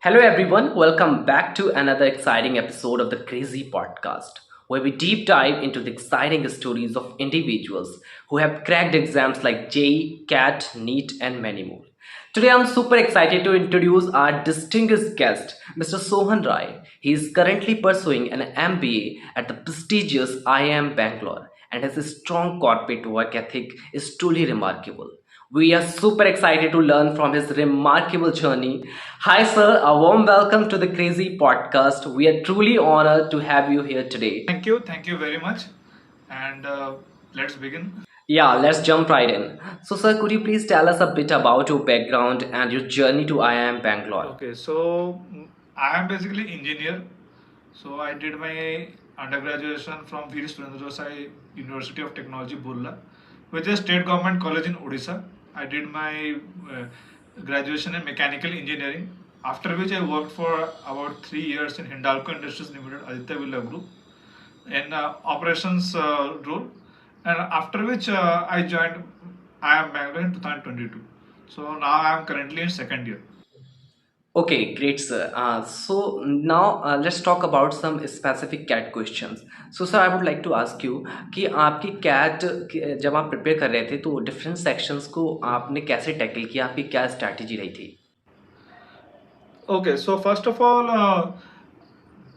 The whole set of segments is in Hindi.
Hello, everyone. Welcome back to another exciting episode of the Crazy Podcast, where we deep dive into the exciting stories of individuals who have cracked exams like JEE, CAT, NEET, and many more. Today, I'm super excited to introduce our distinguished guest, Mr. Sohan Rai. He is currently pursuing an MBA at the prestigious IIM Bangalore, and his strong corporate work ethic is truly remarkable. We are super excited to learn from his remarkable journey. Hi, sir. A warm welcome to the Crazy Podcast. We are truly honored to have you here today. Thank you very much. And let's begin. Yeah, let's jump right in. So, sir, could you please tell us a bit about your background and your journey to IIM Bangalore? Okay, so I am basically engineer. So I did my undergraduation from Veer Surendra University of Technology, Burla, which is state government college in Odisha. I did my graduation in mechanical engineering. After which I worked for about 3 years in Hindalco Industries Limited, Aditya Birla Group, in operations role, and after which I joined IIM Bangalore in 2022. So now I am currently in second year. Okay, great, sir. So now let's talk about some specific CAT questions. So, sir, I would like to ask you कि आपकी CAT जब आप प्रिपेयर कर रहे थे तो डिफरेंट सेक्शंस को आपने कैसे टैकल किया? आपकी क्या स्ट्रैटेजी रही थी? Okay, so first of all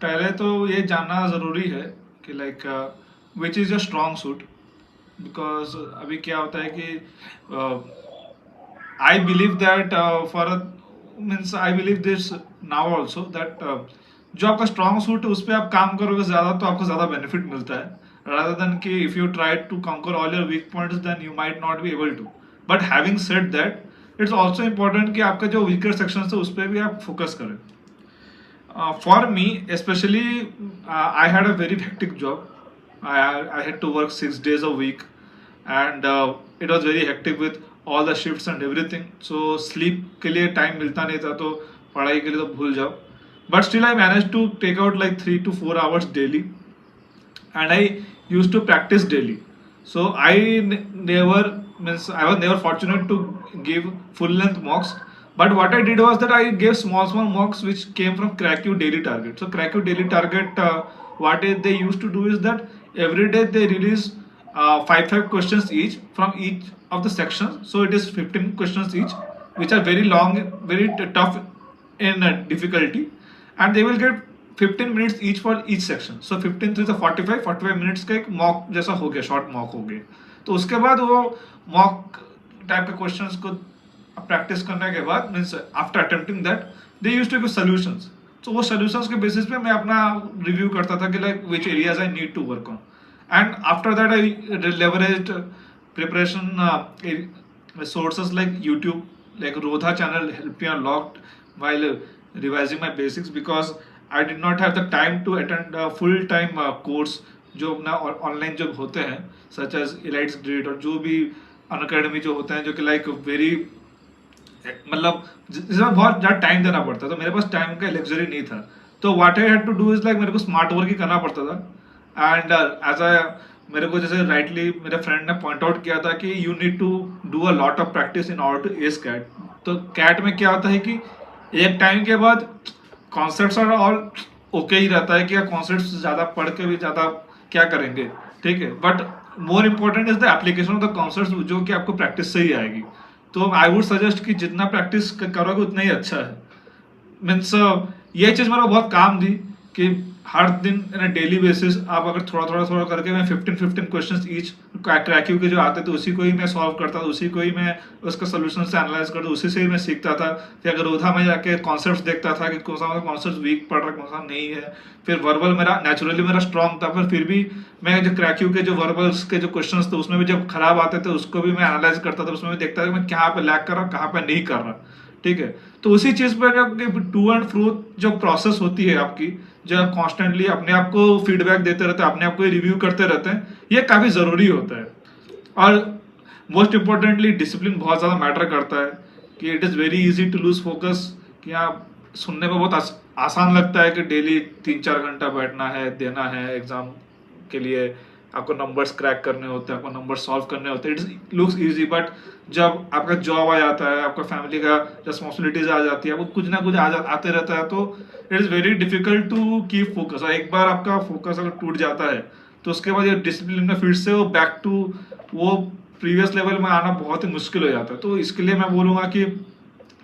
पहले तो ये जानना ज़रूरी है कि like which is your strong suit, because अभी क्या होता है कि I believe that for means I believe this now also that जो आपका स्ट्रॉन्ग सूट है उस पर आप काम करोगे ज़्यादा तो आपको ज़्यादा बेनिफिट मिलता है, rather than कि if you try to conquer all your weak points then you might not be able to. But having said that, it's also important कि आपका जो weaker sections है उस पर भी आप फोकस करें. For me, especially, I had a very hectic job. I had to work 6 days a week, and it was very hectic with all the shifts and everything. So sleep के लिए time मिलता नहीं था, तो पढ़ाई के लिए तो भूल जाओ. But still, I managed to take out like 3 to 4 hours daily, and I used to practice daily. So never means I was never fortunate to give full length mocks. But what I did was that I gave small mocks which came from CrackU Daily Target. So CrackU Daily Target, they used to do is that every day they release five questions each from each of the sections. So it is 15 questions each, which are very long, very tough in difficulty, and they will get 15 minutes each for each section. So 15 three 45 minutes का एक मॉक जैसा हो गया, शॉर्ट मॉक हो गए. तो उसके बाद वो मॉक टाइप के क्वेश्चंस को प्रैक्टिस करने के बाद means after attempting that they used to give solutions. तो वो सॉल्यूशंस के बेसिस पे मैं अपना रिव्यू करता था कि like which areas I need to work on, and after that I leveraged preparation sources like YouTube, like Rodha channel helped me a lot while revising my basics, because I did not have the time to attend a full time course जो अपना ऑनलाइन जो होते हैं सच एज इलाइट्स ग्रेड और जो भी अन अकेडमी जो होते हैं जो कि लाइक वेरी मतलब जिसमें बहुत ज़्यादा टाइम देना पड़ता है, तो मेरे पास टाइम का लग्जरी नहीं था. तो what I had to do is like मेरे को स्मार्ट वर्क ही करना पड़ता था. एंड एज अ मेरे को जैसे राइटली मेरे फ्रेंड ने पॉइंट आउट किया था कि you need to do a lot of practice in order to ace CAT. तो कैट में क्या होता है कि एक टाइम के बाद कॉन्सेप्ट्स और ऑल ओके ही रहता है कि कॉन्सेप्ट्स ज़्यादा पढ़ के भी ज़्यादा क्या करेंगे, ठीक है, but more important is the application of the concepts जो कि आपको प्रैक्टिस से ही आएगी. तो आई वुड सजेस्ट कि जितना प्रैक्टिस करोगे उतना ही अच्छा है. मीन्स ये चीज़ मेरे को बहुत काम दी कि हर दिन इन डेली बेसिस आप अगर थोड़ा करके मैं 15 क्वेश्चंस ईच क्रैक्यू के जो आते थे उसी को ही मैं सॉल्व करता था, उसी को ही मैं उसका सोल्यूशन से एनालाइज करता, उसी से ही मैं सीखता था. फिर अगर रोधा में जाके कॉन्सेप्ट्स देखता था कि कौन सा कॉन्सेप्ट वीक पड़ रहा है कौन सा नहीं है. फिर वर्बल मेरा नेचुरली मेरा स्ट्रॉन्ग था, पर फिर भी मैं जो क्रैक्यू के जो वर्बल्स के जो क्वेश्चन थे उसमें भी जब खराब आते थे उसको भी मैं एनालाइज करता था, उसमें भी देखता था कि मैं कहाँ पे लैक कर रहा हूँ कहाँ पे नहीं कर रहा, ठीक है. तो उसी चीज़ पर टू एंड फ्रो जो प्रोसेस होती है आपकी, जो आप कॉन्स्टेंटली अपने आप को फीडबैक देते रहते हैं, अपने आप को रिव्यू करते रहते हैं, ये काफ़ी ज़रूरी होता है. और मोस्ट इम्पोर्टेंटली डिसिप्लिन बहुत ज़्यादा मैटर करता है कि it is very easy to lose focus. कि आप सुनने में बहुत आसान लगता है कि डेली 3-4 घंटा बैठना है, देना है एग्ज़ाम के लिए, आपको नंबर्स क्रैक करने होते हैं, आपको नंबर सॉल्व करने होते हैं, इट लुक्स इजी, बट जब आपका जॉब आ जाता है, आपका फैमिली का रिस्पॉन्सिबिलिटीज आ जाती है, वो कुछ ना कुछ आते रहता है, तो it is very difficult to keep focus. और एक बार आपका फोकस अगर टूट जाता है तो उसके बाद ये डिसिप्लिन में फिर से वो बैक टू वो प्रीवियस लेवल में आना बहुत ही मुश्किल हो जाता है। तो इसके लिए मैं बोलूँगा कि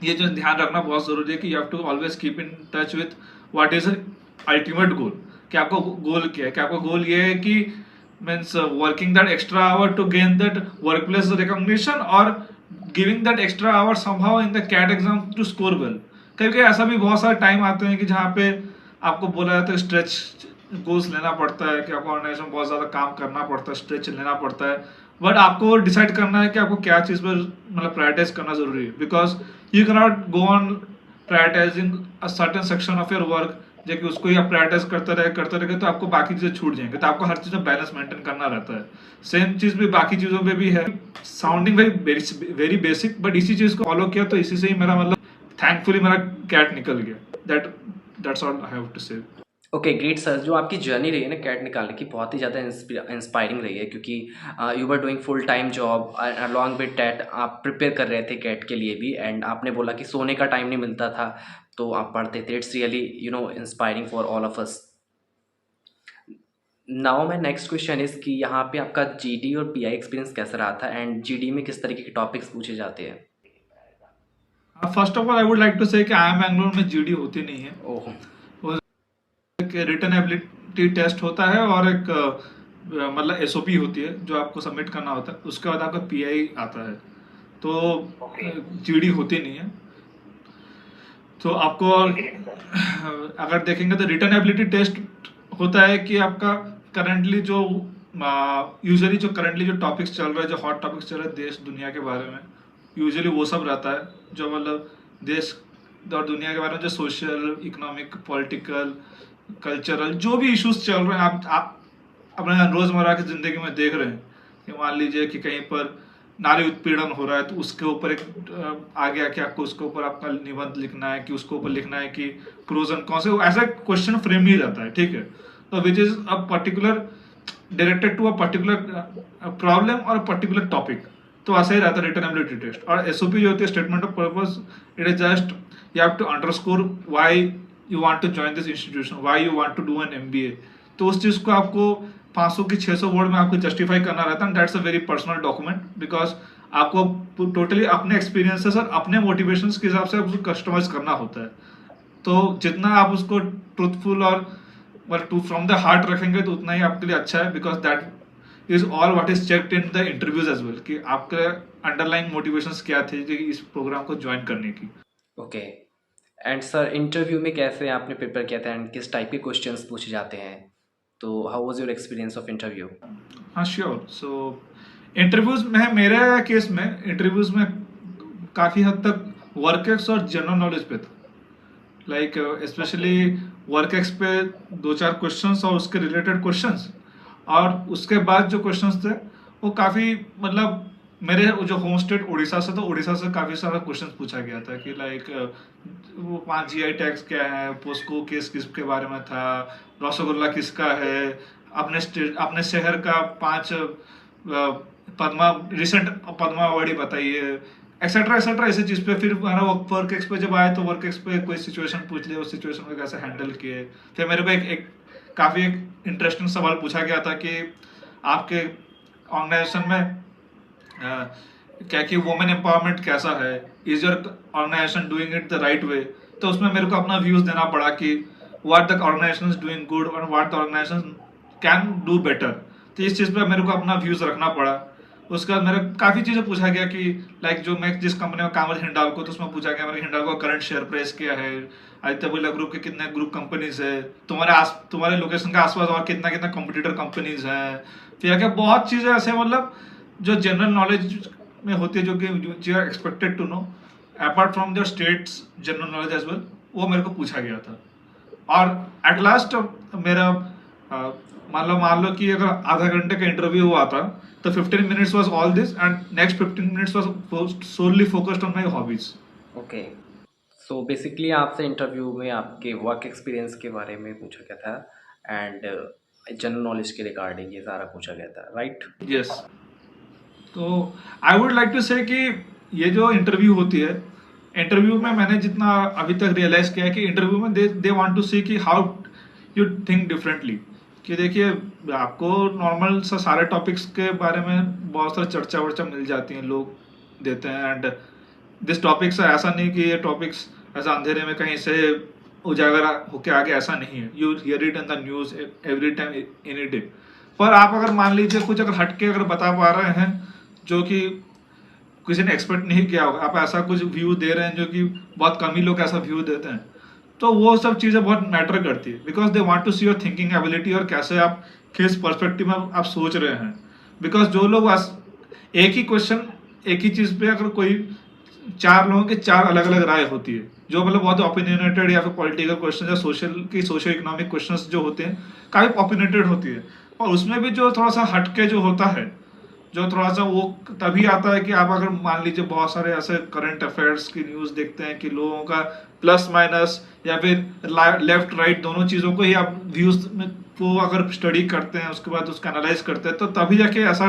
ये जो ध्यान रखना बहुत जरूरी है कि you have to always keep in touch with what is ultimate goal, कि आपको गोल क्या है, कि आपका गोल ये है कि means working that extra hour to gain that workplace recognition और giving that extra hour somehow in the CAT exam to score well. क्योंकि ऐसा भी बहुत सारे टाइम आते हैं कि जहाँ पे आपको बोला जाता है स्ट्रेच गोल्स लेना पड़ता है, कि आपको ऑर्गेनाइजेशन में बहुत ज़्यादा काम करना पड़ता है, स्ट्रेच लेना पड़ता है, बट आपको डिसाइड करना है कि आपको क्या चीज़ पर मतलब प्रायोरिटाइज करना जरूरी है। Because you cannot go on prioritising a certain section of your work, जो कि उसको ही आप प्रायोरिटाइज करते रहे तो आपको बाकी चीज़ें छूट जाएंगे। तो आपको हर चीज़ में बैलेंस मेंटेन करना रहता है। सेम चीज़ भी बाकी चीज़ों में भी है। साउंडिंग वेरी बेसिक, बट इसी चीज़ को फॉलो किया तो इसी से ही मेरा मतलब थैंकफुली मेरा कैट निकल गया। That's all I have to say. Okay great sir, जो आपकी जर्नी रही है ना कैट निकालने की, बहुत ही ज़्यादा इंस्पायरिंग रही है, क्योंकि you were doing full time job along with that, आप प्रिपेयर कर रहे थे कैट के लिए भी, एंड आपने बोला कि सोने का टाइम नहीं मिलता था तो आप पढ़ते थे। It's really inspiring for all of us. Now my next question is कि यहाँ पे आपका जीडी और पीआई एक्सपीरियंस कैसा रहा था, एंड जीडी में किस तरीके के टॉपिक्स पूछे जाते हैं? First of all I would like to say कि IIM बैंगलोर में जीडी होती नहीं है। ओह। वो एक रिटन एबिलिटी टेस्ट होता है और एक मतलब एसओपी होती है जो आपको सबमिट करना होता है, उसके बाद आपका पीआई आता है। तो जीडी होती नहीं है। तो आपको अगर देखेंगे तो रिटन एबिलिटी टेस्ट होता है कि आपका करंटली जो यूजुअली जो करंटली जो टॉपिक्स चल रहे हैं, जो हॉट टॉपिक्स चल रहे हैं देश दुनिया के बारे में, यूजुअली वो सब रहता है जो मतलब देश और दुनिया के बारे में जो सोशल इकोनॉमिक पॉलिटिकल कल्चरल जो भी इश्यूज चल रहे हैं, आप अपने रोजमर्रा की जिंदगी में देख रहे हैं कि मान लीजिए कि कहीं पर नारी उत्पीड़न हो रहा है तो उसके ऊपर एक आगे आके आपको उसके ऊपर आपका निबंध लिखना है, कि उसके ऊपर लिखना है कि प्रोज एंड कॉन्स, ऐसा क्वेश्चन फ्रेम ही रहता है, ठीक है। तो which is a particular directed to a particular problem और पर्टिकुलर टॉपिक। तो ऐसा ही रहता है रिटन एबिलिटी टेस्ट। और एसओपी जो होती है statement of purpose, it is just you have to underscore why you want to join this institution, why you want to do an MBA. तो उस चीज को आपको 500 की 600 वर्ड में आपको जस्टिफाई करना रहता है। That's a very personal document, because आपको टोटली अपने एक्सपीरियंसेस और अपने मोटिवेशंस के हिसाब से उसको कस्टमाइज करना होता है। तो जितना आप उसको ट्रूथफुल और टू फ्रॉम द हार्ट रखेंगे तो उतना ही आपके लिए अच्छा है, because that is all what is checked in the interviews as well, कि आपके अंडरलाइन मोटिवेशंस क्या थे कि इस प्रोग्राम को ज्वाइन करने की। ओके। एंड सर इंटरव्यू में कैसे आपने प्रिपेयर किया था, एंड किस टाइप के क्वेश्चंस पूछे जाते हैं? तो how was your experience of interview? हाँ श्योर। सो इंटरव्यूज में मेरे केस में इंटरव्यूज में काफ़ी हद तक वर्क एक्स और जनरल नॉलेज पे था। लाइक स्पेशली वर्क एक्स पे दो चार क्वेश्चंस और उसके रिलेटेड क्वेश्चंस, और उसके बाद जो क्वेश्चंस थे वो काफ़ी मतलब मेरे जो होम स्टेट उड़ीसा से, तो उड़ीसा से काफ़ी सारा क्वेश्चंस पूछा गया था कि लाइक वो 5 जीआई टैग्स क्या है, पोस्को केस किसके बारे में था, रसगुल्ला किसका है, अपने स्टेट अपने शहर का 5 पद्मा रिसेंट पद्मा अवार्डी बताइए, एक्सेट्रा एक्सेट्रा ऐसी चीज़ पे। फिर हमारा वर्क एक्स पे जब आए तो वर्क एक्स पे कोई सिचुएशन पूछ लिया, उस सिचुएशन को कैसे हैंडल किए। फिर मेरे को एक काफ़ी एक इंटरेस्टिंग सवाल पूछा गया था कि आपके ऑर्गेनाइजेशन में क्या कि वुमेन एम्पावरमेंट कैसा है, is your organisation doing it the right way. तो उसमें मेरे को अपना व्यूज देना पड़ा कि what the organisation is doing good और what the organisation can do better. तो इस चीज़ पे मेरे को अपना व्यूज रखना पड़ा। उसके बाद मेरे काफ़ी चीज़ें पूछा गया कि लाइक जो मैं जिस कंपनी में काम हिंडाल्को, तो उसमें पूछा गया मेरे हिंडाल्को का करंट शेयर प्राइस क्या है, आदित्य बिरला ग्रुप के कितने ग्रुप कंपनीज है, तुम्हारे लोकेशन के आसपास और कितना कितना कॉम्पिटिटर कंपनीज हैं। फिर क्या बहुत चीज़ें ऐसे मतलब जो जनरल नॉलेज में होती है, जो कि you are expected to know apart from your states general knowledge as well, वो मेरे को पूछा गया था। और एट लास्ट मेरा मान लो कि अगर आधा घंटे का इंटरव्यू हुआ था तो 15 minutes was all this and next 15 minutes was solely focused on my hobbies. Okay. So basically आपसे इंटरव्यू में आपके वर्क एक्सपीरियंस के बारे में पूछा गया था, एंड जनरल नॉलेज के रिगार्डिंग ये सारा पूछा गया था, राइट? यस। तो आई वुड लाइक टू से कि ये जो इंटरव्यू होती है, इंटरव्यू में मैंने जितना अभी तक रियलाइज किया है कि इंटरव्यू में दे वांट टू सी कि हाउ यू थिंक डिफरेंटली। कि देखिए, आपको नॉर्मल सा सारे टॉपिक्स के बारे में बहुत सारी चर्चा वर्चा मिल जाती है, लोग देते हैं। एंड दिस टॉपिक्स ऐसा नहीं कि ये टॉपिक्स ऐसा अंधेरे में कहीं से उजागर होके आगे, ऐसा नहीं है। You here it in the news every time, any day. पर आप अगर मान लीजिए कुछ अगर हटके अगर बता पा रहे हैं जो कि किसी ने एक्सपेक्ट नहीं किया होगा, आप ऐसा कुछ व्यू दे रहे हैं जो कि बहुत कम ही लोग ऐसा व्यू देते हैं, तो वो सब चीज़ें बहुत मैटर करती है। Because they want to see your thinking ability और कैसे आप किस पर्सपेक्टिव में आप सोच रहे हैं। बिकॉज जो लोग एक ही क्वेश्चन, एक ही चीज़ पे अगर कोई चार लोगों के चार अलग अलग राय होती है, जो मतलब बहुत ओपिनियनेटेड या फिर पॉलिटिकल क्वेश्चन या सोशो इकोनॉमिक क्वेश्चंस जो होते हैं काफ़ी ओपिनियनेटेड होती है। और उसमें भी जो थोड़ा सा हटके जो होता है, जो थोड़ा सा वो तभी आता है कि आप अगर मान लीजिए बहुत सारे ऐसे करंट अफेयर्स की न्यूज़ देखते हैं कि लोगों का प्लस माइनस या फिर लेफ्ट राइट दोनों चीज़ों को ही आप व्यूज को अगर स्टडी करते हैं, उसके बाद उसका एनालाइज करते हैं, तो तभी जाके ऐसा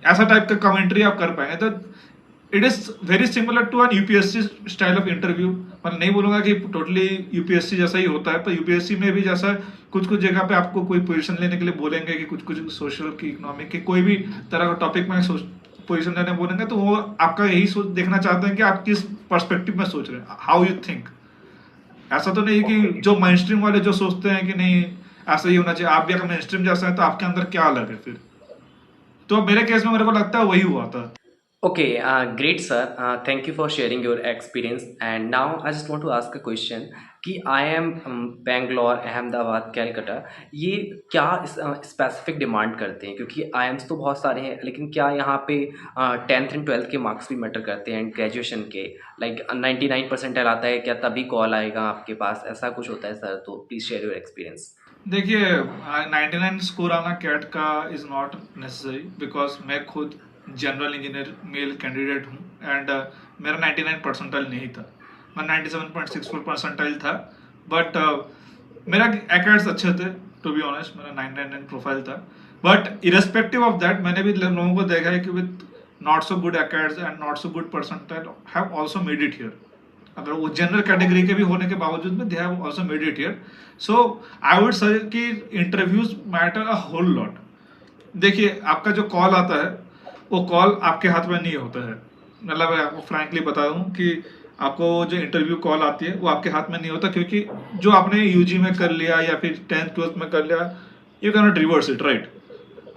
ऐसा टाइप का कमेंट्री आप कर पाएंगे। तो it is very similar to an UPSC style of interview. मैं नहीं बोलूंगा कि टोटली यूपीएससी जैसा ही होता है, पर यूपीएससी में भी जैसा कुछ कुछ जगह पे आपको कोई पोजीशन लेने के लिए बोलेंगे कि कुछ कुछ सोशल की, इकोनॉमिक की, कोई भी तरह का टॉपिक में पोजीशन लेने बोलेंगे, तो वो आपका यही सोच देखना चाहते हैं कि आप किस पर्सपेक्टिव में सोच रहे हैं, हाउ यू थिंक। ऐसा तो नहीं कि जो मेन स्ट्रीम वाले जो सोचते हैं कि नहीं ऐसा ही होना चाहिए, आप भी अगर मेन स्ट्रीम जैसा है तो आपके अंदर क्या अलग है फिर। तो मेरे केस में मेरे को लगता है वही हुआ था। Okay, great, sir. Thank you for sharing your experience. And now I just want to ask a question कि I am Bangalore, Ahmedabad, Calcutta, ये क्या स्पेसिफिक डिमांड करते हैं? क्योंकि आईएम्स तो बहुत सारे हैं, लेकिन क्या यहाँ पे 10th एंड 12th के मार्क्स भी मैटर करते हैं एंड ग्रेजुएशन के? लाइक 99% आता है क्या तभी कॉल आएगा आपके पास, ऐसा कुछ होता है सर? तो प्लीज़ शेयर योर एक्सपीरियंस। देखिए, 99 स्कोर आना कैट का इज नॉट नेसेसरी, बिकॉज मैं खुद जनरल इंजीनियर मेल कैंडिडेट हूँ। एंड मेरा 99 परसेंटाइल नहीं था, मैं 97.64 परसेंटाइल था। बट मेरा एकेड्स अच्छे थे, टू बी ऑनेस्ट, मेरा 999 प्रोफाइल था। बट इरेस्पेक्टिव ऑफ दैट, मैंने भी लोगों को देखा है कि with not so good acads and not so good percentile have also made it here. अगर वो जनरल कैटेगरी के भी होने के बावजूद में they have also made it here. So I would say कि interviews matter a whole lot. देखिए, आपका जो कॉल आता है वो कॉल आपके हाथ में नहीं होता है। मतलब मैं आपको फ्रैंकली बता दूं कि आपको जो इंटरव्यू कॉल आती है वो आपके हाथ में नहीं होता, क्योंकि जो आपने यूजी में कर लिया या फिर 10th 12th में कर लिया, you can not reverse it, right.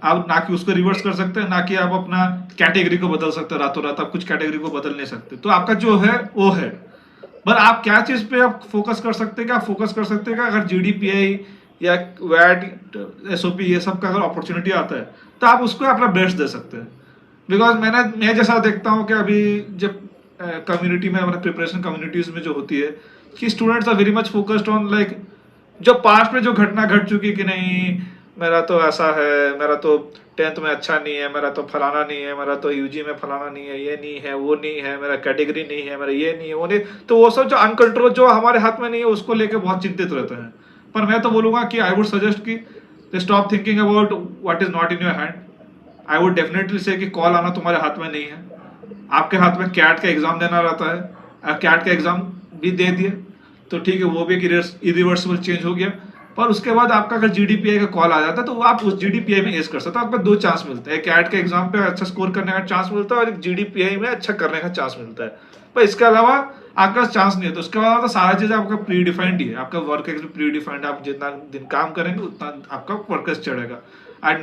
आप ना कि उसको रिवर्स कर सकते हैं, ना कि आप अपना कैटेगरी को बदल सकते हैं रातों रात। आप कुछ कैटेगरी को बदल नहीं सकते, तो आपका जो है वो है। पर आप क्या चीज पे आप फोकस कर सकते हैं? क्या फोकस कर सकते हैं? अगर जीडीपीआई या वैट, एसओपी, ये सब का अगर अपॉर्चुनिटी आता है तो आप उसको अपना बेस्ट दे सकते हैं। बिकॉज मैं जैसा देखता हूँ कि अभी जब कम्युनिटी में, हमारे प्रिपरेशन कम्युनिटीज में जो होती है कि students are very much focused on like जो पास्ट में जो घटना घट चुकी कि नहीं मेरा तो ऐसा है, मेरा तो 10th में अच्छा नहीं है, मेरा तो फलाना नहीं है, मेरा तो यूजी में फलाना नहीं है, ये नहीं है, वो नहीं है, मेरा कैटेगरी नहीं है, मेरा ये नहीं है, वो नहीं। तो वो सब जो अनकंट्रोल जो हमारे हाथ में नहीं है उसको लेके बहुत चिंतित रहते हैं। पर मैं तो बोलूंगा कि आई वुड सजेस्ट कि stop thinking about what is not in your hand. I would definitely से कि कॉल आना तुम्हारे हाथ में नहीं है, आपके हाथ में कैट का एग्जाम देना रहता है। कैट का एग्जाम भी दे दिए तो ठीक है, वो भी एक इरिवर्सिबल चेंज हो गया। पर उसके बाद आपका अगर जीडीपीआई का कॉल आ जाता है तो आप उस जीडीपीआई में एस कर सकते हो। आपको दो चांस मिलते हैं, कैट के एग्जाम पे अच्छा स्कोर करने का चांस मिलता है और एक जीडीपीआई में अच्छा करने का चांस मिलता है। पर इसके अलावा आपका चांस नहीं है। तो उसके बाद तो सारा चीज आपका प्री डिफाइंड ही है, आपका वर्क एक्स प्री डिफाइंड। आप जितना दिन काम करेंगे उतना आपका वर्क एक्स चढ़ेगा। एट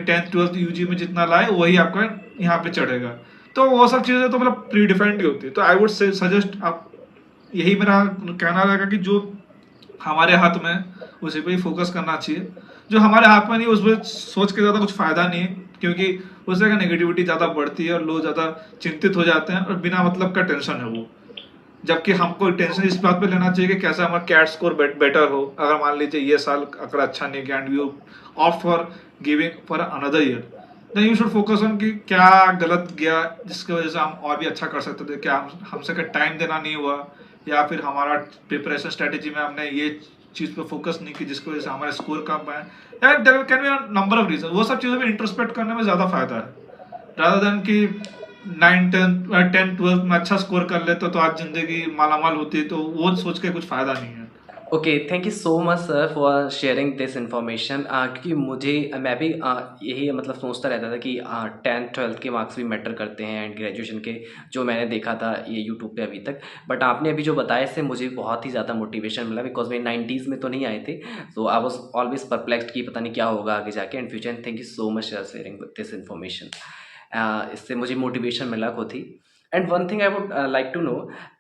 10th 12th यूजी में जितना लाए वही आपका यहाँ पे चढ़ेगा। तो वो सब चीजें तो मतलब प्री डिफाइंड ही होती है। तो आई वुड सजेस्ट, आप यही मेरा कहना रहेगा कि जो हमारे हाथ में उसी पे ही फोकस करना चाहिए। जो हमारे हाथ में नहीं उस पर सोच के ज़्यादा कुछ फायदा नहीं है, क्योंकि उससे क्या नेगेटिविटी ज़्यादा बढ़ती है और लोग ज़्यादा चिंतित हो जाते हैं और बिना मतलब का टेंशन है वो। जबकि हमको टेंशन इस बात पे लेना चाहिए कि कैसे हमारा कैट स्कोर बेटर हो। अगर मान लीजिए ये साल अगर अच्छा नहीं गया and you opt for giving for another year, then you should focus on कि क्या गलत गया जिसकी वजह से हम और भी अच्छा कर सकते थे। क्या हमसे का टाइम देना नहीं हुआ, या फिर हमारा प्रिपरेशन स्ट्रेटेजी में हमने ये चीज़ पे फोकस नहीं की जिसकी वजह से हमारे स्कोर कम आए, या there can be number of reason. वो सब चीज़ों में इंट्रोस्पेक्ट करने में ज़्यादा फायदा है रादर देन कि 9 10 10 12 में अच्छा स्कोर कर लेते तो आज ज़िंदगी मालामाल होती, तो वो सोच के कुछ फ़ायदा नहीं है। Okay, thank you so much sir for sharing this information. क्योंकि मुझे मैं भी यही मतलब सोचता रहता था कि 10th 12th के मार्क्स भी मैटर करते हैं एंड ग्रेजुएशन के, जो मैंने देखा था ये यूट्यूब पे अभी तक। बट आपने अभी जो बताया इससे मुझे बहुत ही ज़्यादा मोटिवेशन मिला, बिकॉज मेरे 90s में तो नहीं आए थे। So I was always perplexed कि पता नहीं क्या होगा आगे जाके in future. And thank you so much for sharing this information. इससे मुझे मोटिवेशन मिला खुद ही। And one thing I would like to know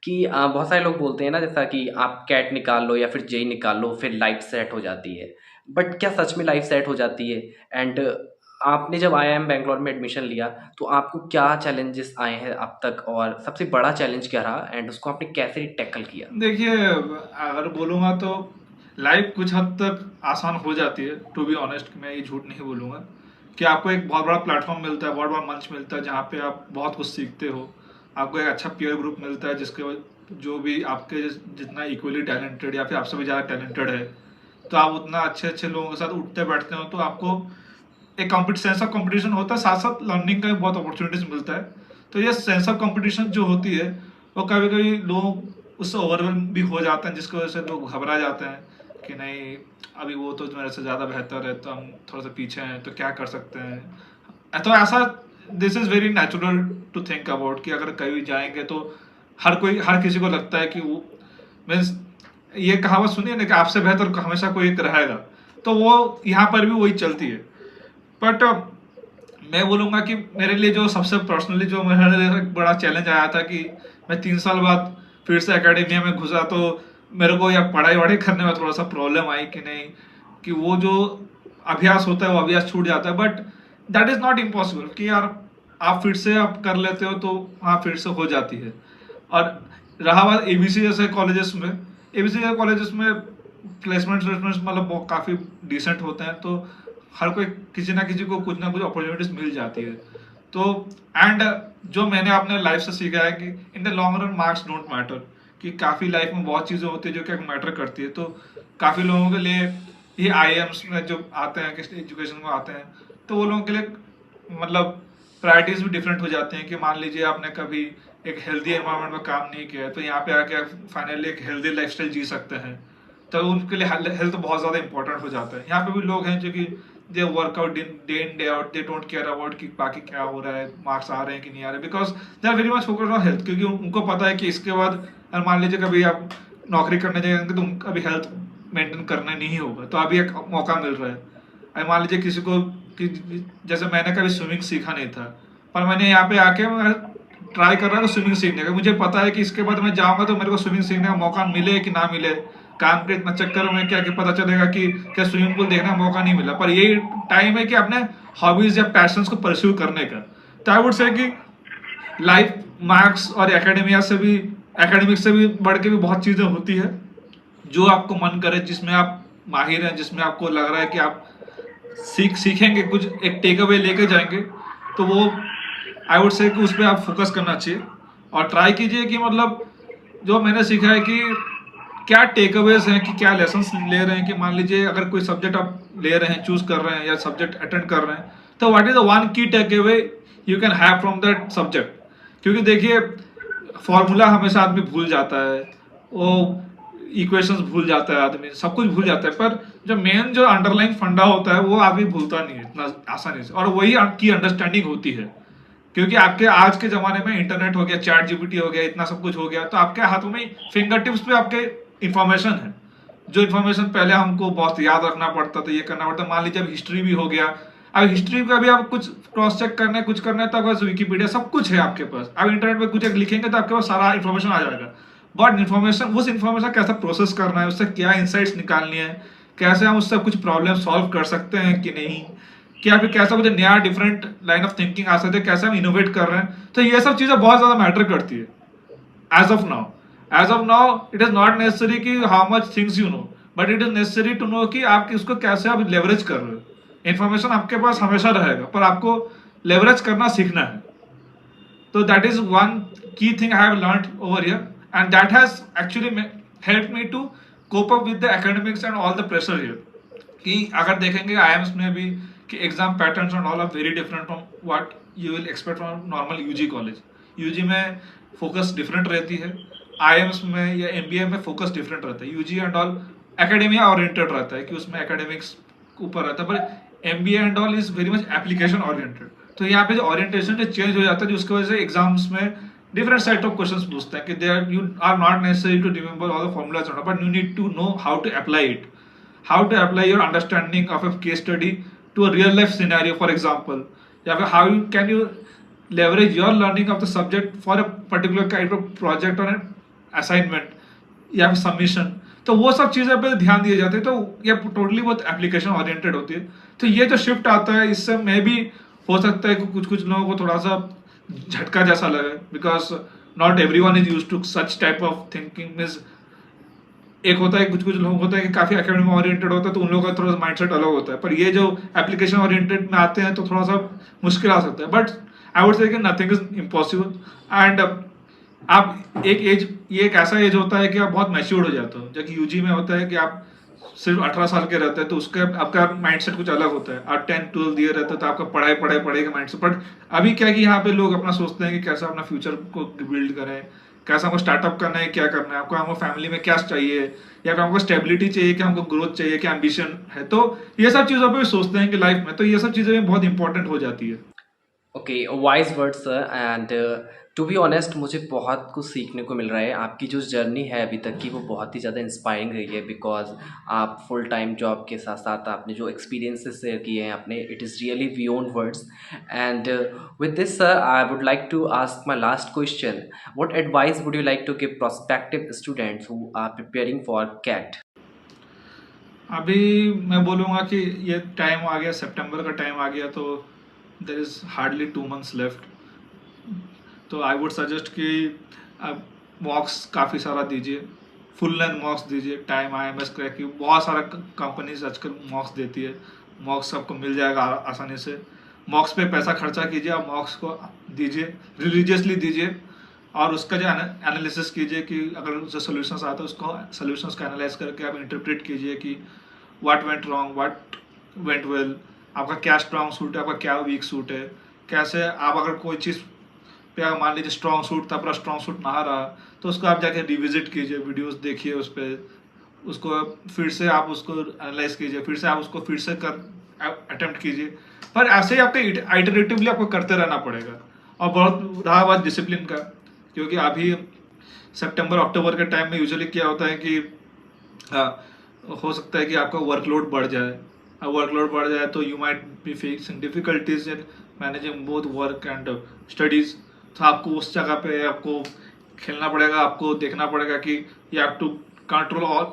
कि बहुत सारे लोग बोलते हैं ना, जैसा कि आप कैट निकाल लो या फिर जेई निकाल लो फिर लाइफ सेट हो जाती है। बट क्या सच में लाइफ सेट हो जाती है? एंड आपने जब IIM बैंगलोर में एडमिशन लिया तो आपको क्या चैलेंजेस आए हैं अब तक, और सबसे बड़ा चैलेंज क्या रहा एंड उसको आपने कैसे टैकल किया? देखिए, अगर बोलूँगा तो लाइफ कुछ हद तक आसान हो जाती है, टू बी ऑनेस्ट। मैं ये झूठ नहीं बोलूँगा कि आपको एक बहुत बड़ा प्लेटफॉर्म मिलता है, बहुत बड़ा मंच मिलता है जहाँ पे आप बहुत कुछ सीखते हो। आपको एक अच्छा पीयर ग्रुप मिलता है जिसके जो भी आपके जितना इक्वली टैलेंटेड या फिर आपसे भी ज़्यादा टैलेंटेड है, तो आप उतना अच्छे अच्छे लोगों के साथ उठते बैठते हो, तो आपको एक सेंस ऑफ कंपटीशन होता है, साथ साथ लर्निंग का भी बहुत अपॉर्चुनिटीज मिलता है। तो ये सेंस ऑफ कंपटीशन जो होती है वो कभी कभी लोग उससे ओवरवेल्म भी हो जाते हैं, जिसकी वजह से लोग घबरा जाते हैं कि नहीं अभी वो तो मेरे से ज़्यादा बेहतर है, तो हम थोड़ा सा पीछे हैं, तो क्या कर सकते हैं। तो ऐसा this is very natural to think about कि अगर कहीं जाएंगे तो हर किसी को लगता है कि वो मीन्स, ये कहावत सुनिए ना कि आपसे बेहतर हमेशा कोई एक रहेगा, तो वो यहाँ पर भी वही चलती है। बट मैं बोलूँगा कि मेरे लिए जो सबसे पर्सनली जो मेरे लिए एक बड़ा चैलेंज आया था कि मैं 3 साल बाद फिर से एकेडमिया में घुसा, तो मेरे को या पढ़ाई वढ़ाई करने में थोड़ा सा प्रॉब्लम आई कि नहीं, कि वो जो अभ्यास होता है वो अभ्यास छूट जाता है। But that is not impossible कि यार आप फिर से आप कर लेते हो तो हाँ फिर से हो जाती है। और रहा बात ABC जैसे कॉलेजेस में, ABC जैसे कॉलेजेस में प्लेसमेंट मतलब बहुत काफ़ी डिसेंट होते हैं, तो हर कोई किसी ना किसी को कुछ ना कुछ अपॉर्चुनिटीज मिल जाती है। तो एंड जो मैंने अपने लाइफ से सीखा है कि in the long run marks don't matter, कि काफ़ी लाइफ में बहुत चीज़ें होती है जो कि मैटर करती है। तो काफ़ी लोगों के लिए ये IIMs में जो आते हैं, किस एजुकेशन में आते हैं, तो वो लोगों के लिए मतलब प्रायोरिटीज भी डिफरेंट हो जाती हैं। कि मान लीजिए आपने कभी एक हेल्दी एनवायरनमेंट में काम नहीं किया है, तो यहाँ पे आके आप फाइनली एक हेल्दी लाइफस्टाइल जी सकते हैं, तो उनके लिए हेल्थ बहुत ज़्यादा इंपॉर्टेंट हो जाता है। यहाँ पे भी लोग हैं जो कि they work out day in day out, they don't care about कि बाकी क्या हो रहा है, मार्क्स आ रहे हैं कि नहीं आ रहे, because they are very much focused on health. क्योंकि उनको पता है कि इसके बाद अगर मान लीजिए कभी आप नौकरी करने जाएंगे तो अभी हेल्थ मेंटेन करना नहीं होगा, तो अभी एक मौका मिल रहा है। अभी मान लीजिए किसी को कि जैसे मैंने कभी स्विमिंग सीखा नहीं था, पर मैंने यहाँ पे आके मैं ट्राई कर रहा था स्विमिंग सीखने का। मुझे पता है कि इसके बाद मैं जाऊँगा तो मेरे को स्विमिंग सीखने का मौका मिले कि ना मिले, काम के इतना चक्कर में क्या कि पता चलेगा कि क्या स्विमिंग पूल देखने का मौका नहीं मिला। पर यही टाइम है कि अपने हॉबीज या पैशंस को परस्यू करने का। तो आई वुड से कि लाइफ मार्क्स और एकेडमिक से भी बढ़ के भी बहुत चीज़ें होती है जो आपको मन करे, जिसमें आप माहिर हैं, जिसमें आपको लग रहा है कि आप सीखेंगे, कुछ एक टेक अवे लेके जाएंगे, तो वो आई वुड से कि उस पर आप फोकस करना चाहिए और ट्राई कीजिए कि मतलब जो मैंने सीखा है कि क्या टेक अवेज हैं, कि क्या लेसन्स ले रहे हैं। कि मान लीजिए अगर कोई सब्जेक्ट आप ले रहे हैं, चूज कर रहे हैं या सब्जेक्ट अटेंड कर रहे हैं, तो what is the one key take away you can have from that subject. क्योंकि देखिए फॉर्मूला हमेशा आदमी भूल जाता है, वो इक्वेशंस भूल जाता है, आदमी सब कुछ भूल जाता है, पर जो मेन जो अंडरलाइन फंडा होता है वो आदमी भूलता नहीं है इतना आसानी से, और वही आपकी अंडरस्टैंडिंग होती है। क्योंकि आपके आज के ज़माने में इंटरनेट हो गया, चैट जीपीटी हो गया, इतना सब कुछ हो गया, तो आपके हाथों में फिंगर टिप्स पे आपके इन्फॉर्मेशन है। जो इन्फॉर्मेशन पहले हमको बहुत याद रखना पड़ता था, ये करना पड़ता। मान लीजिए अब हिस्ट्री भी हो गया, अब हिस्ट्री का भी आप कुछ क्रॉस चेक करना है, कुछ करना है, तो आपके पास विकीपीडिया सब कुछ है आपके पास। अब इंटरनेट पे कुछ एक लिखेंगे तो आपके पास सारा इन्फॉर्मेशन आ जाएगा। बट इन्फॉर्मेशन, उस इन्फॉर्मेशन कैसे प्रोसेस करना है, उससे क्या इंसाइट्स निकालनी है, कैसे हम उससे कुछ प्रॉब्लम सॉल्व कर सकते हैं कि नहीं, क्या फिर कैसा कुछ नया डिफरेंट लाइन ऑफ थिंकिंग आ सकते हैं, कैसे हम इनोवेट कर रहे हैं, तो ये सब चीज़ें बहुत ज़्यादा मैटर करती है as of now. As of now it is not necessary कि how much things you know, but it is necessary to know कि आप इसको कैसे आप लेवरेज कर रहे हो। इन्फॉर्मेशन आपके पास हमेशा रहेगा, पर आपको लेवरेज करना सीखना है। तो that is one key thing I have learned over here, and that has actually help me to cope up with the academics and all the pressure here. कि अगर देखेंगे आईएम्स में भी कि exam patterns and all are very different from what you will expect from normal UG college. UG में फोकस डिफरेंट रहती है, आईएम्स में या एमबीए में फोकस डिफरेंट रहता है। UG and all academia oriented रहता है कि उसमें एकेडमिक्स ऊपर रहता है, पर MBA and all is very much application oriented. तो यहाँ पे जो ओरिएंटेशन जो चेंज हो जाता है, उसकी वजह से एग्जाम्स में डिफरेंट सेट ऑफ क्वेश्चंस पूछते हैं कि they are you are not necessary to remember all the formulas but you need to know how to apply it, how to apply your understanding of a case study to a real life scenario, for example, या फिर how can you leverage your learning of the subject for a particular kind of project or an assignment या फिर submission। तो वो सब चीज़ें पे ध्यान दिए जाते हैं। तो ये टोटली बहुत एप्लीकेशन ओरिएंटेड होती है। तो ये जो शिफ्ट आता है, इससे मे भी हो सकता है कि कुछ कुछ लोगों को थोड़ा सा झटका जैसा लगे, because not everyone is used to such type of thinking. Means एक होता है कुछ कुछ लोग होता है कि काफी एकेडमिक ओरिएंटेड होता है, तो उन लोगों का थोड़ा सा माइंडसेट अलग होता है। पर ये जो एप्लीकेशन ओरिएंटेड में आते हैं तो थोड़ा सा मुश्किल आ सकता है। बट आई वुड से कि नथिंग इज इम्पॉसिबल। एंड आप एक एज, ये एक ऐसा एज होता है कि आप बहुत मैच्योर्ड हो जाते हो। जबकि यूजी में होता है कि आप सिर्फ 18 साल के रहते हैं, तो उसका आपका माइंडसेट कुछ अलग होता है। आप 10-12 दिए रहते हैं तो आपका पढ़ाई का माइंडसेट। बट अभी क्या है कि यहाँ पे लोग अपना सोचते हैं कि कैसे अपना फ्यूचर को बिल्ड करें, कैसा हमको स्टार्टअप करना है, क्या करना है आपको, हमको फैमिली में क्या चाहिए, या फिर हमको स्टेबिलिटी चाहिए, कि हमको ग्रोथ चाहिए, क्या एम्बिशन है। तो ये सब चीज़ों पे भी सोचते हैं कि लाइफ में, तो ये सब चीज़ें बहुत इंपॉर्टेंट हो जाती है। Okay, wise word sir. And to be honest, मुझे बहुत कुछ सीखने को मिल रहा है। आपकी जो जर्नी है अभी तक की, वो बहुत ही ज़्यादा इंस्पायरिंग रही है, बिकॉज आप फुल टाइम जॉब के साथ साथ आपने जो एक्सपीरियंसेस शेयर किए हैं अपने, it is really beyond words. And with this sir, I would like to ask my last question. What advice would you like to give prospective students who are preparing for CAT? अभी मैं बोलूँगा कि ये टाइम आ गया, सितंबर का टाइम आ गया, तो there is hardly 2 months left. तो आई वुड सजेस्ट कि आप मॉक्स काफ़ी सारा दीजिए, फुल लेंथ मॉक्स दीजिए। टाइम IMS क्रैक की बहुत सारा कंपनीज आजकल मॉक्स देती है, मॉक्स आपको मिल जाएगा आसानी से। मॉक्स पे पैसा खर्चा कीजिए, आप मॉक्स को दीजिए, रिलीजियसली दीजिए, और उसका जो एनालिसिस कीजिए कि अगर जो सोल्यूशंस आता है उसको सोल्यूशंस का एनालाइज करके आप इंटरप्रेट कीजिए कि what went wrong, what went well, आपका क्या स्ट्रॉन्ग सूट है, आपका क्या वीक सूट है। कैसे आप अगर कोई चीज़ पे आप मान लीजिए स्ट्रॉन्ग सूट था पर स्ट्रॉन्ग सूट ना रहा, तो उसको आप जाके रिविजिट कीजिए, वीडियोस देखिए उस पर, उसको फिर से आप उसको एनालाइज कीजिए, फिर से आप उसको फिर से कर अटेम्प्ट कीजिए। पर ऐसे ही आपको आइटरेटिवली आपको करते रहना पड़ेगा। और बहुत रहा बात डिसिप्लिन का, क्योंकि अभी सितंबर अक्टूबर के टाइम में यूजुअली क्या होता है कि हो सकता है कि आपका वर्कलोड बढ़ जाए। अब वर्कलोड बढ़ जाए तो you might be facing difficulties in managing both work and studies. तो आपको उस जगह पे आपको खेलना पड़ेगा, आपको देखना पड़ेगा कि you have to control all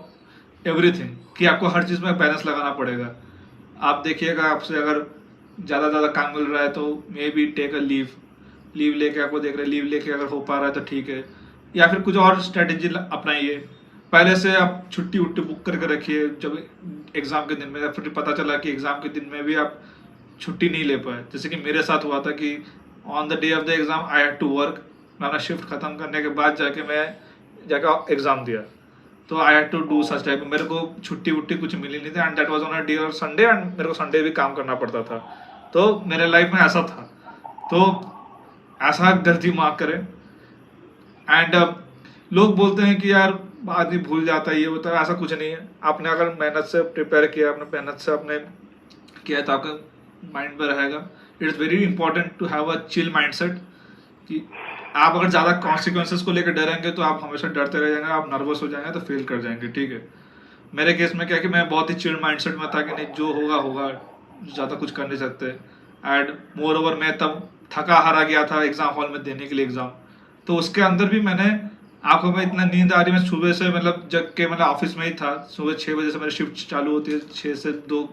everything, कि आपको हर चीज़ में बैलेंस लगाना पड़ेगा। आप देखिएगा, आपसे अगर ज़्यादा काम मिल रहा है तो maybe take a leave लेके आपको देख रहे हैं, लीव लेके अगर हो पा रहा है तो ठीक है, या फिर कुछ और स्ट्रेटेजी अपनाइए। पहले से आप छुट्टी उट्टी बुक करके रखिए जब एग्ज़ाम के दिन में, या फिर पता चला कि एग्ज़ाम के दिन में भी आप छुट्टी नहीं ले पाए। जैसे कि मेरे साथ हुआ था कि on the day of the exam I had to work. मैं अपना शिफ्ट ख़त्म करने के बाद जाके एग्ज़ाम दिया। तो I had to do such type, मेरे को छुट्टी वुट्टी कुछ मिली नहीं थी, and that was on a day और संडे, एंड मेरे को संडे भी काम करना पड़ता था। तो मेरे लाइफ में ऐसा था। तो ऐसा गलती माफ करें। एंड लोग बोलते हैं कि यार आदमी भूल जाता है, ये होता है, ऐसा कुछ नहीं है। आपने अगर मेहनत से प्रिपेयर किया, आपने मेहनत से आपने किया, तो आपका माइंड में रहेगा। It is very important to have a chill mind set, कि आप अगर ज़्यादा कॉन्सिक्वेंसेस को लेकर डरेंगे तो आप हमेशा डरते रह जाएंगे, आप नर्वस हो जाएंगे तो फेल कर जाएंगे। ठीक है, मेरे केस में क्या है कि मैं बहुत ही चिल माइंड सेट में था कि नहीं, जो होगा होगा, ज़्यादा कुछ कर नहीं सकते। एंड मोर ओवर मैं तब थका हारा गया था एग्ज़ाम हॉल में देने के लिए एग्ज़ाम। तो उसके अंदर भी मैंने, आंखों में इतना नींद आ रही, मैं सुबह से मतलब जग के मतलब ऑफिस में ही था। सुबह 6 बजे से मेरी शिफ्ट चालू होती है, 6 से 2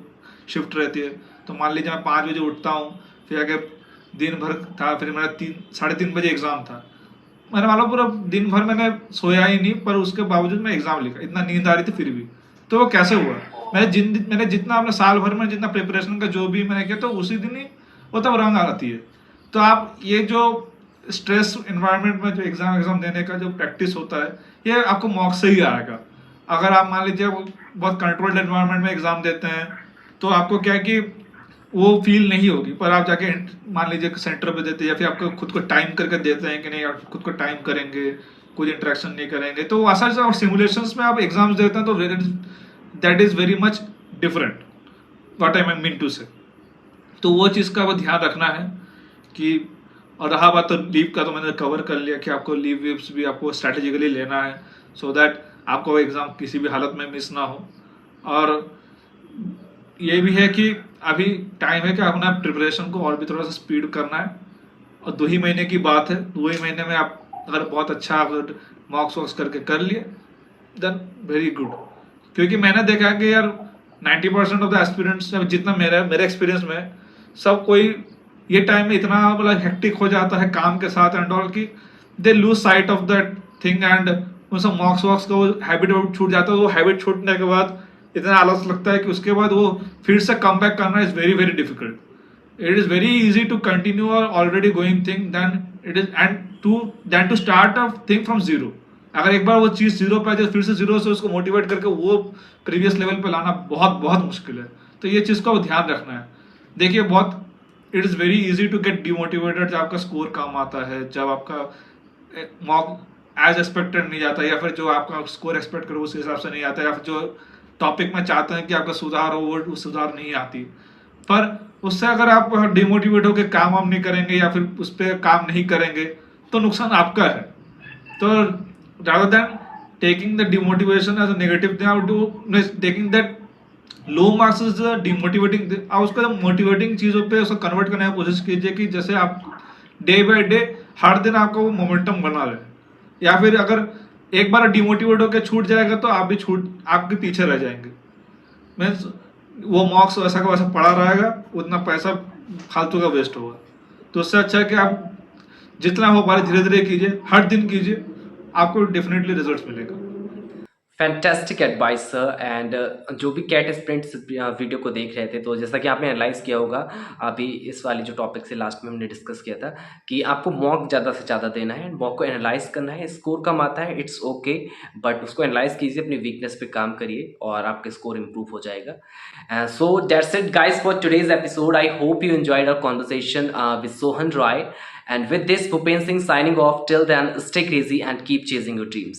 शिफ्ट रहती है। तो मान लीजिए मैं 5 बजे उठता हूँ, फिर आगे दिन भर था, फिर मेरा 3-3:30 बजे एग्ज़ाम था। मैंने मानो पूरा दिन भर मैंने सोया ही नहीं, पर उसके बावजूद मैं एग्ज़ाम लिखा, इतना नींद आ रही थी फिर भी। तो वो कैसे हुआ? मैंने जितना अपने साल भर में जितना प्रिपरेशन का जो भी मैंने किया, तो उसी दिन ही वो तब रंग आती है। तो आप ये जो स्ट्रेस इन्वायरमेंट में जो एग्ज़ाम देने का जो प्रैक्टिस होता है, ये आपको मॉक से ही आएगा। अगर आप मान लीजिए बहुत कंट्रोल्ड एनवायरनमेंट में एग्जाम देते हैं तो आपको क्या है कि वो फील नहीं होगी, पर आप जाके मान लीजिए सेंटर पे देते हैं या फिर आपको खुद को टाइम करके देते हैं कि नहीं आप खुद को टाइम करेंगे, कुछ इंटरेक्शन नहीं करेंगे, तो ऐसा जब सिमुलेशंस में आप एग्जाम्स देते हैं तो that is very much different, what I mean to say. तो वो चीज़ का वो ध्यान रखना है कि, और रहा बात तो लीव का, तो मैंने कवर कर लिया कि आपको लीव वीव्स भी आपको स्ट्रैटेजिकली लेना है सो दैट आपको एग्ज़ाम किसी भी हालत में मिस ना हो। और ये भी है कि अभी टाइम है कि अपना प्रिपरेशन को और भी थोड़ा सा स्पीड करना है, और 2 ही महीने की बात है, 2 ही महीने में आप अगर बहुत अच्छा अगर मॉक्स वॉक्स करके कर लिए देन वेरी गुड। क्योंकि मैंने देखा है कि यार 90% ऑफ द एस्पिरेंट्स, जितना मेरा मेरे एक्सपीरियंस में, सब कोई ये टाइम में इतना मतलब हेक्टिक हो जाता है काम के साथ एंड ऑल कि they lose sight of that thing, and उन सब मॉक्स वॉक्स का वो हैबिट छूट जाता है। वो हैबिट छूटने के बाद इतना आलस लगता है कि उसके बाद वो फिर से कम बैक करना is very very difficult. It is very easy to continue already going thing then it is and to start a thing from zero. अगर एक बार वो चीज़ जीरो पे आ जाए फिर से जीरो से उसको मोटिवेट करके वो प्रीवियस लेवल पे लाना बहुत बहुत मुश्किल है। तो ये चीज़ का वो ध्यान रखना है। देखिए बहुत it is very easy to get demotivated जब आपका स्कोर कम आता है, जब आपका मॉक एज एक्सपेक्टेड नहीं जाता, या फिर जो आपका स्कोर एक्सपेक्ट करो उस हिसाब से नहीं आता, या फिर जो टॉपिक में चाहते हैं कि आपका सुधार हो वो सुधार नहीं आती। पर उससे अगर आप डिमोटिवेट होकर काम वाम नहीं करेंगे या फिर उस पर काम नहीं करेंगे तो नुकसान आपका है। तो rather than taking the demotivation as a negative thing, I would do taking that low marks is the demotivating thing, आप उसको मोटिवेटिंग चीज़ों पे उसको कन्वर्ट करने की कोशिश कीजिए कि जैसे आप डे बाय डे हर दिन आपको वो मोमेंटम बना रहे। या फिर अगर एक बार डिमोटिवेट होकर छूट जाएगा तो आप भी आपके पीछे रह जाएंगे, मीन्स वो मार्क्स वैसा का वैसा पड़ा रहेगा, उतना पैसा फालतू का वेस्ट होगा। तो उससे अच्छा है कि आप जितना हो पाए धीरे धीरे कीजिए, हर दिन कीजिए, आपको डेफिनेटली रिजल्ट्स मिलेगा। Fantastic advice sir. एंड जो भी कैट स्प्रिंट्स वीडियो को देख रहे थे, तो जैसा कि आपने एनालाइज किया होगा अभी इस वाली जो टॉपिक से लास्ट में हमने डिस्कस किया था कि आपको मॉक ज़्यादा से ज़्यादा देना है, मॉक को एनालाइज करना है। स्कोर कम आता है, इट्स ओके, बट उसको एनालाइज कीजिए, अपनी वीकनेस पे काम करिए और आपका स्कोर इंप्रूव हो जाएगा। So that's it guys for today's episode. I hope you enjoyed our conversation with Sohan Roy, and with this Bhupen Singh signing off. Till then, stay crazy and keep chasing your dreams.